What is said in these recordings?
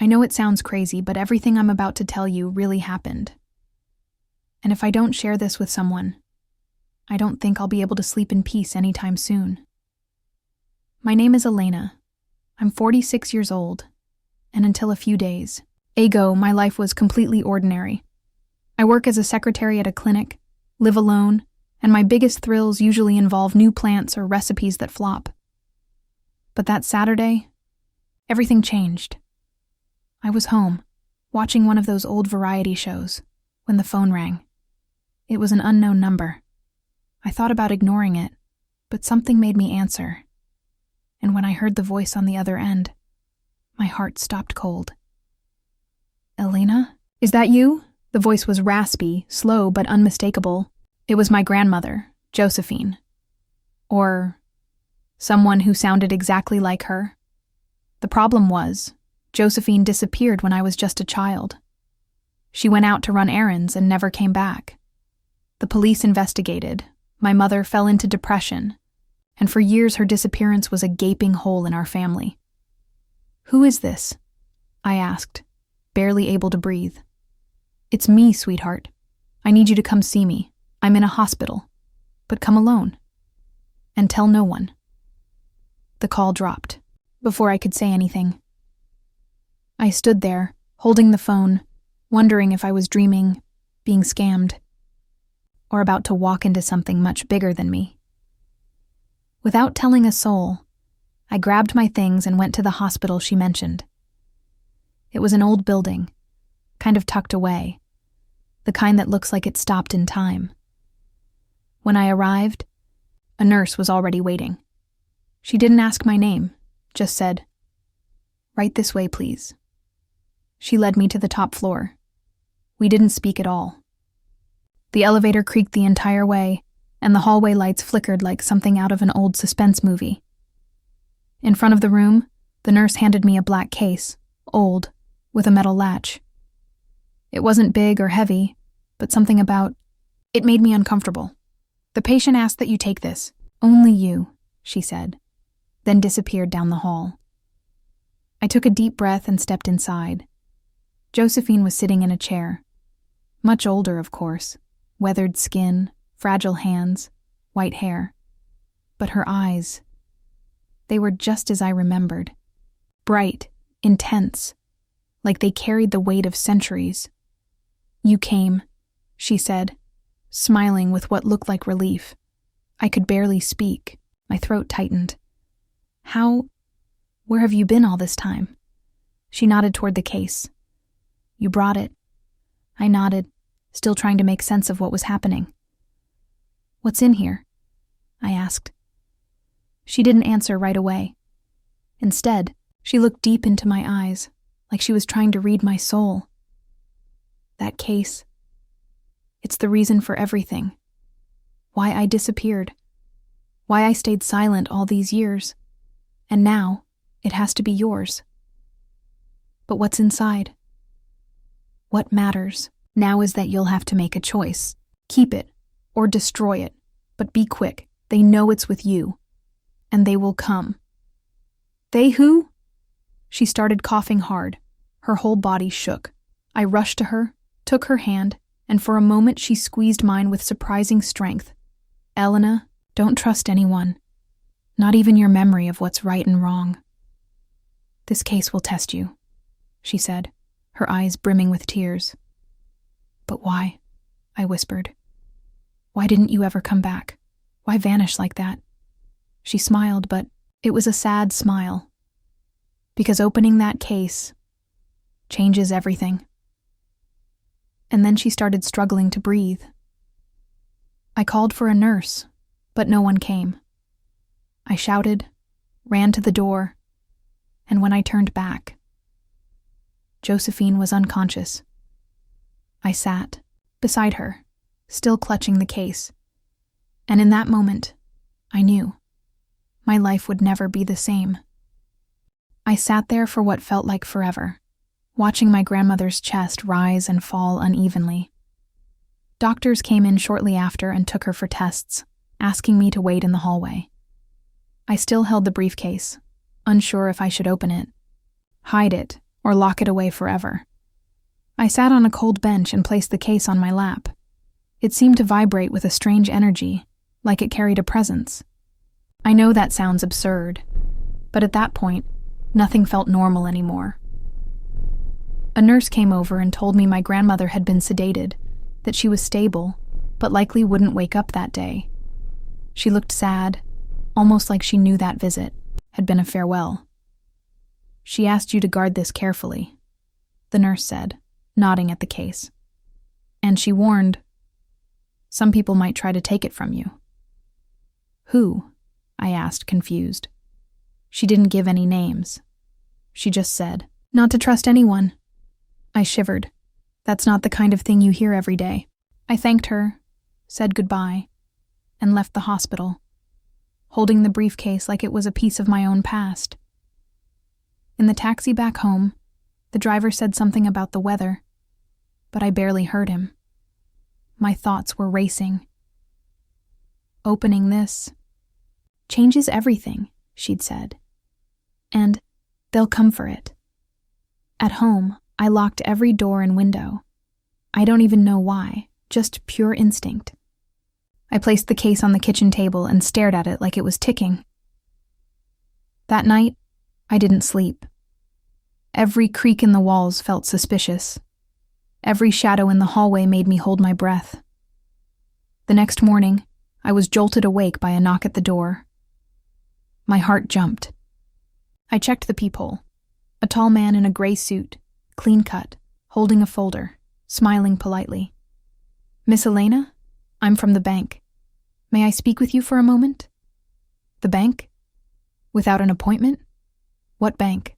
I know it sounds crazy, but everything I'm about to tell you really happened. And if I don't share this with someone, I don't think I'll be able to sleep in peace anytime soon. My name is Elena. I'm 46 years old, and until a few days ago, my life was completely ordinary. I work as a secretary at a clinic, live alone, and my biggest thrills usually involve new plants or recipes that flop. But that Saturday, everything changed. I was home, watching one of those old variety shows, when the phone rang. It was an unknown number. I thought about ignoring it, but something made me answer. And when I heard the voice on the other end, my heart stopped cold. "Elena? Is that you?" The voice was raspy, slow, but unmistakable. It was my grandmother, Josephine. Or someone who sounded exactly like her. The problem was, Josephine disappeared when I was just a child. She went out to run errands and never came back. The police investigated. My mother fell into depression, and for years her disappearance was a gaping hole in our family. "Who is this?" I asked, barely able to breathe. "It's me, sweetheart. I need you to come see me. I'm in a hospital. But come alone. And tell no one." The call dropped, before I could say anything. I stood there, holding the phone, wondering if I was dreaming, being scammed, or about to walk into something much bigger than me. Without telling a soul, I grabbed my things and went to the hospital she mentioned. It was an old building, kind of tucked away, the kind that looks like it stopped in time. When I arrived, a nurse was already waiting. She didn't ask my name, just said, "Right this way, please." She led me to the top floor. We didn't speak at all. The elevator creaked the entire way, and the hallway lights flickered like something out of an old suspense movie. In front of the room, the nurse handed me a black case, old, with a metal latch. It wasn't big or heavy, but something about it made me uncomfortable. "The patient asked that you take this. Only you," she said, then disappeared down the hall. I took a deep breath and stepped inside. Josephine was sitting in a chair. Much older, of course, weathered skin, fragile hands, white hair. But her eyes, they were just as I remembered. Bright, intense, like they carried the weight of centuries. "You came," she said, smiling with what looked like relief. I could barely speak. My throat tightened. Where have you been all this time?" She nodded toward the case. "You brought it." I nodded, still trying to make sense of what was happening. "What's in here?" I asked. She didn't answer right away. Instead, she looked deep into my eyes, like she was trying to read my soul. "That case, it's the reason for everything. Why I disappeared. Why I stayed silent all these years. And now, it has to be yours. But what's inside? What matters now is that you'll have to make a choice. Keep it, or destroy it. But be quick. They know it's with you. And they will come." "They who?" She started coughing hard. Her whole body shook. I rushed to her, took her hand, and for a moment she squeezed mine with surprising strength. "Elena, don't trust anyone. Not even your memory of what's right and wrong. This case will test you," she said, her eyes brimming with tears. "But why?" I whispered. "Why didn't you ever come back? Why vanish like that?" She smiled, but it was a sad smile. Because opening that case changes everything. And then she started struggling to breathe. I called for a nurse, but no one came. I shouted, ran to the door, and when I turned back, Josephine was unconscious. I sat beside her, still clutching the case, and in that moment, I knew my life would never be the same. I sat there for what felt like forever, watching my grandmother's chest rise and fall unevenly. Doctors came in shortly after and took her for tests, asking me to wait in the hallway. I still held the briefcase, unsure if I should open it, hide it, or lock it away forever. I sat on a cold bench and placed the case on my lap. It seemed to vibrate with a strange energy, like it carried a presence. I know that sounds absurd, but at that point, nothing felt normal anymore. A nurse came over and told me my grandmother had been sedated, that she was stable, but likely wouldn't wake up that day. She looked sad, almost like she knew that visit had been a farewell. "She asked you to guard this carefully," the nurse said, nodding at the case. "And she warned, some people might try to take it from you." "Who?" I asked, confused. She didn't give any names. She just said, "Not to trust anyone." I shivered. That's not the kind of thing you hear every day. I thanked her, said goodbye, and left the hospital, holding the briefcase like it was a piece of my own past. In the taxi back home, the driver said something about the weather, but I barely heard him. My thoughts were racing. Opening this changes everything, she'd said. And they'll come for it. At home, I locked every door and window. I don't even know why, just pure instinct. I placed the case on the kitchen table and stared at it like it was ticking. That night, I didn't sleep. Every creak in the walls felt suspicious. Every shadow in the hallway made me hold my breath. The next morning, I was jolted awake by a knock at the door. My heart jumped. I checked the peephole. A tall man in a gray suit, clean cut, holding a folder, smiling politely. "Miss Elena? I'm from the bank. May I speak with you for a moment?" "The bank? Without an appointment? What bank?"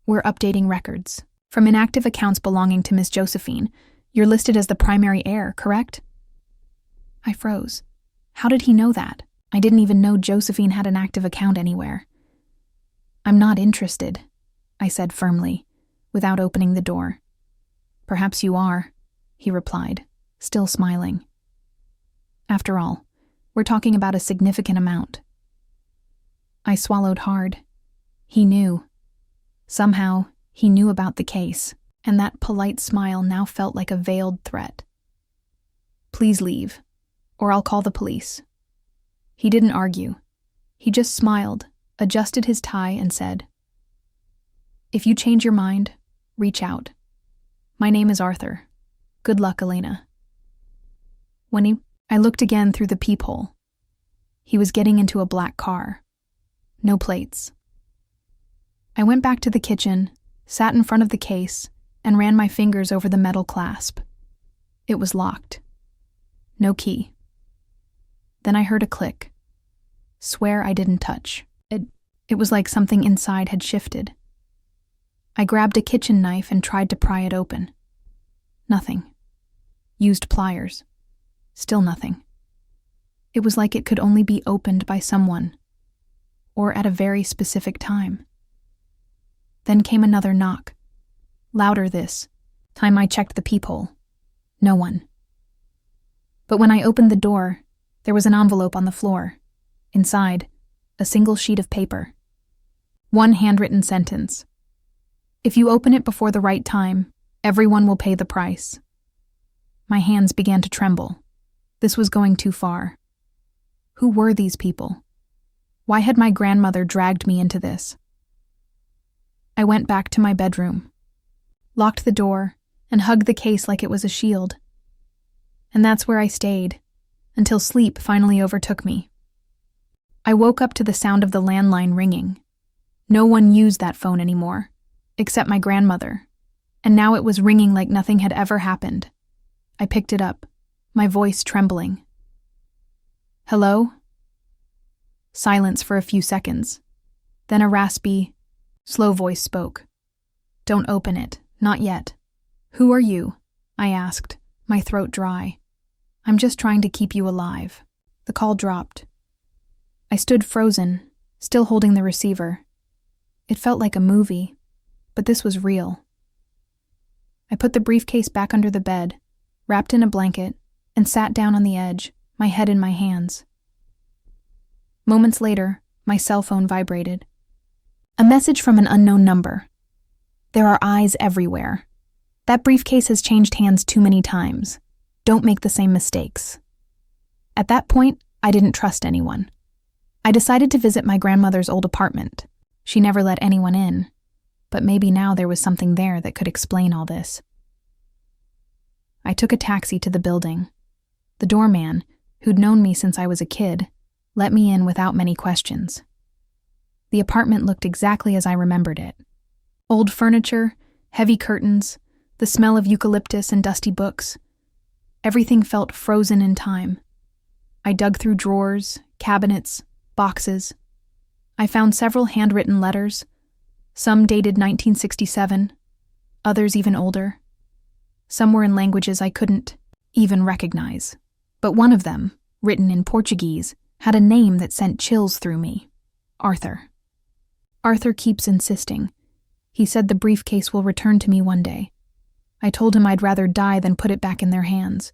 "We're updating records. From inactive accounts belonging to Miss Josephine, you're listed as the primary heir, correct?" I froze. How did he know that? I didn't even know Josephine had an active account anywhere. "I'm not interested," I said firmly, without opening the door. "Perhaps you are," he replied, still smiling. "After all, we're talking about a significant amount." I swallowed hard. He knew. Somehow, he knew about the case, and that polite smile now felt like a veiled threat. "Please leave, or I'll call the police." He didn't argue. He just smiled, adjusted his tie, and said, "If you change your mind, reach out. My name is Arthur. Good luck, Elena." I looked again through the peephole. He was getting into a black car. No plates. I went back to the kitchen, sat in front of the case, and ran my fingers over the metal clasp. It was locked. No key. Then I heard a click. Swear I didn't touch. It was like something inside had shifted. I grabbed a kitchen knife and tried to pry it open. Nothing. Used pliers. Still nothing. It was like it could only be opened by someone, or at a very specific time. Then came another knock. Louder this time. I checked the peephole. No one. But when I opened the door, there was an envelope on the floor. Inside, a single sheet of paper. One handwritten sentence. "If you open it before the right time, everyone will pay the price." My hands began to tremble. This was going too far. Who were these people? Why had my grandmother dragged me into this? I went back to my bedroom, locked the door, and hugged the case like it was a shield. And that's where I stayed, until sleep finally overtook me. I woke up to the sound of the landline ringing. No one used that phone anymore, except my grandmother, and now it was ringing like nothing had ever happened. I picked it up, my voice trembling. "Hello?" Silence for a few seconds. Then a raspy, slow voice spoke. "Don't open it, not yet." "Who are you?" I asked, my throat dry. "I'm just trying to keep you alive." The call dropped. I stood frozen, still holding the receiver. It felt like a movie, but this was real. I put the briefcase back under the bed, wrapped in a blanket, and sat down on the edge, my head in my hands. Moments later, my cell phone vibrated. A message from an unknown number. There are eyes everywhere. That briefcase has changed hands too many times. Don't make the same mistakes. At that point, I didn't trust anyone. I decided to visit my grandmother's old apartment. She never let anyone in, but maybe now there was something there that could explain all this. I took a taxi to the building. The doorman, who'd known me since I was a kid, let me in without many questions. The apartment looked exactly as I remembered it. Old furniture, heavy curtains, the smell of eucalyptus and dusty books. Everything felt frozen in time. I dug through drawers, cabinets, boxes. I found several handwritten letters, some dated 1967, others even older. Some were in languages I couldn't even recognize. But one of them, written in Portuguese, had a name that sent chills through me. Arthur. Arthur keeps insisting. He said the briefcase will return to me one day. I told him I'd rather die than put it back in their hands.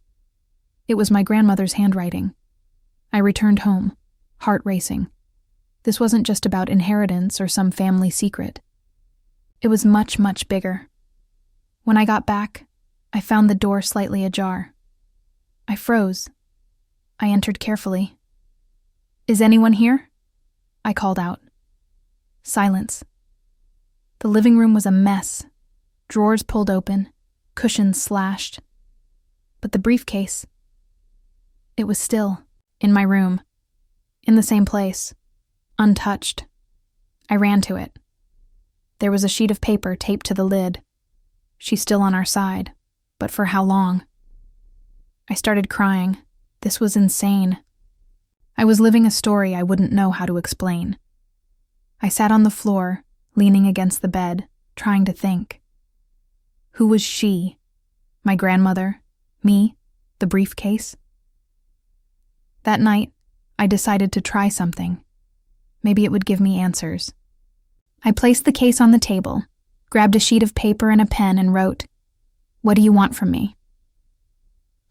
It was my grandmother's handwriting. I returned home, heart racing. This wasn't just about inheritance or some family secret. It was much, much bigger. When I got back, I found the door slightly ajar. I froze. I entered carefully. "Is anyone here?" I called out. Silence. The living room was a mess. Drawers pulled open, cushions slashed. But the briefcase, it was still in my room, in the same place, untouched. I ran to it. There was a sheet of paper taped to the lid. She's still on our side, but for how long? I started crying. This was insane. I was living a story I wouldn't know how to explain. I sat on the floor, leaning against the bed, trying to think. Who was she? My grandmother? Me? The briefcase? That night, I decided to try something. Maybe it would give me answers. I placed the case on the table, grabbed a sheet of paper and a pen and wrote, "What do you want from me?"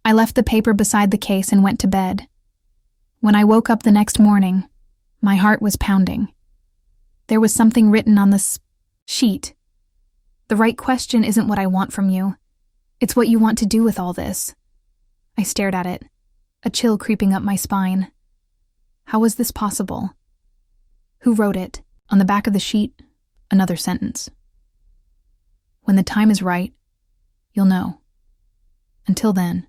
I left the paper beside the case and went to bed. When I woke up the next morning, my heart was pounding. There was something written on this sheet. The right question isn't what I want from you. It's what you want to do with all this. I stared at it, a chill creeping up my spine. How was this possible? Who wrote it? On the back of the sheet, another sentence. When the time is right, you'll know. Until then,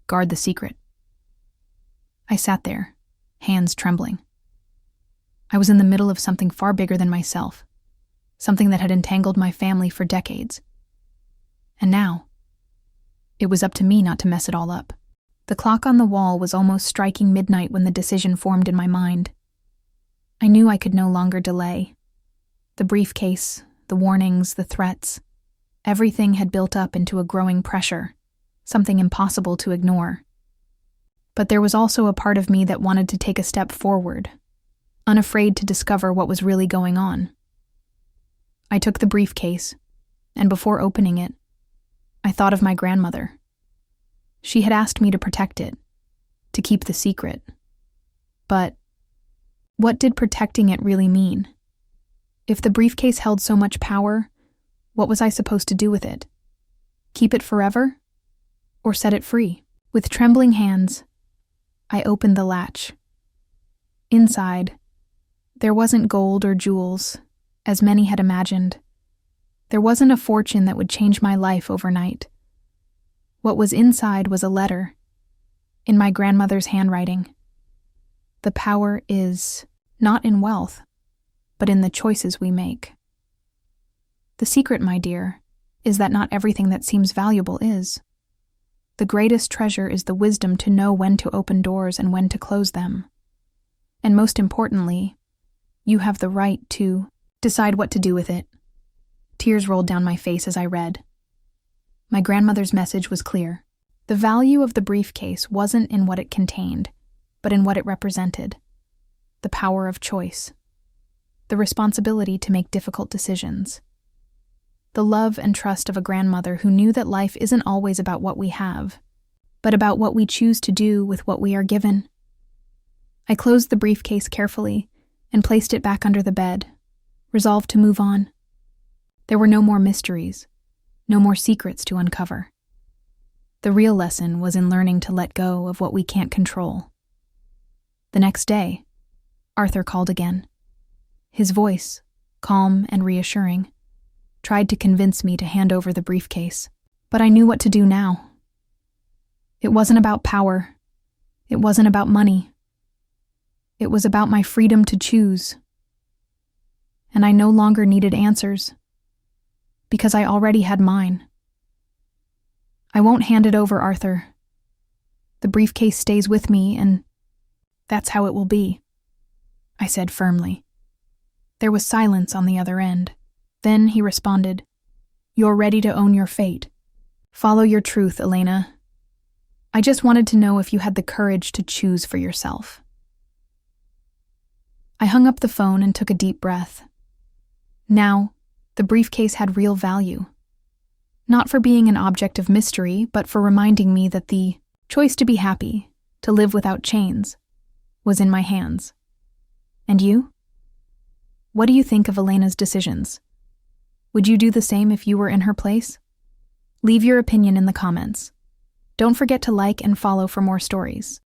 guard the secret. I sat there, hands trembling. I was in the middle of something far bigger than myself, something that had entangled my family for decades. And now, it was up to me not to mess it all up. The clock on the wall was almost striking midnight when the decision formed in my mind. I knew I could no longer delay. The briefcase, the warnings, the threats, everything had built up into a growing pressure, something impossible to ignore. But there was also a part of me that wanted to take a step forward, unafraid to discover what was really going on. I took the briefcase, and before opening it, I thought of my grandmother. She had asked me to protect it, to keep the secret. But what did protecting it really mean? If the briefcase held so much power, what was I supposed to do with it? Keep it forever? Or set it free? With trembling hands, I opened the latch. Inside, there wasn't gold or jewels, as many had imagined. There wasn't a fortune that would change my life overnight. What was inside was a letter, in my grandmother's handwriting. The power is not in wealth, but in the choices we make. The secret, my dear, is that not everything that seems valuable is. The greatest treasure is the wisdom to know when to open doors and when to close them. And most importantly, you have the right to decide what to do with it. Tears rolled down my face as I read. My grandmother's message was clear. The value of the briefcase wasn't in what it contained, but in what it represented. The power of choice. The responsibility to make difficult decisions. The love and trust of a grandmother who knew that life isn't always about what we have, but about what we choose to do with what we are given. I closed the briefcase carefully and placed it back under the bed, resolved to move on. There were no more mysteries, no more secrets to uncover. The real lesson was in learning to let go of what we can't control. The next day, Arthur called again. His voice, calm and reassuring, tried to convince me to hand over the briefcase, but I knew what to do now. It wasn't about power. It wasn't about money. It was about my freedom to choose. And I no longer needed answers, because I already had mine. I won't hand it over, Arthur. The briefcase stays with me, and that's how it will be, I said firmly. There was silence on the other end. Then he responded, "You're ready to own your fate. Follow your truth, Elena. I just wanted to know if you had the courage to choose for yourself." I hung up the phone and took a deep breath. Now, the briefcase had real value. Not for being an object of mystery, but for reminding me that the choice to be happy, to live without chains, was in my hands. And you? What do you think of Elena's decisions? Would you do the same if you were in her place? Leave your opinion in the comments. Don't forget to like and follow for more stories.